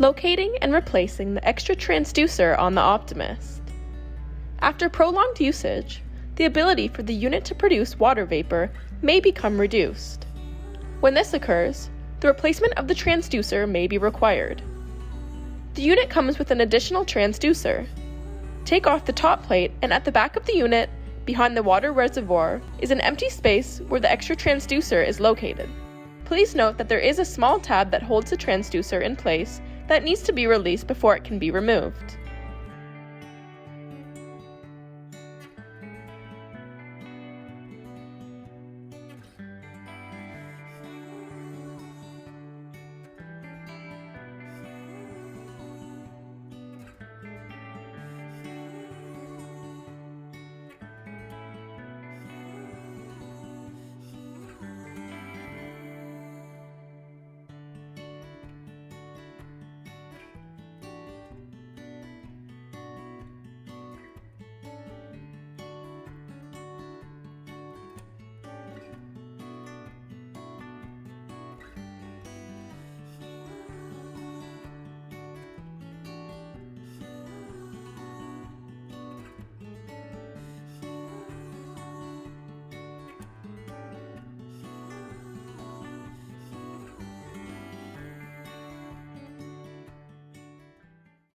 Locating and replacing the extra transducer on the Optimyst. After prolonged usage, the ability for the unit to produce water vapor may become reduced. When this occurs, the replacement of the transducer may be required. The unit comes with an additional transducer. Take off the top plate, and at the back of the unit, behind the water reservoir, is an empty space where the extra transducer is located. Please note that there is a small tab that holds the transducer in place that needs to be released before it can be removed.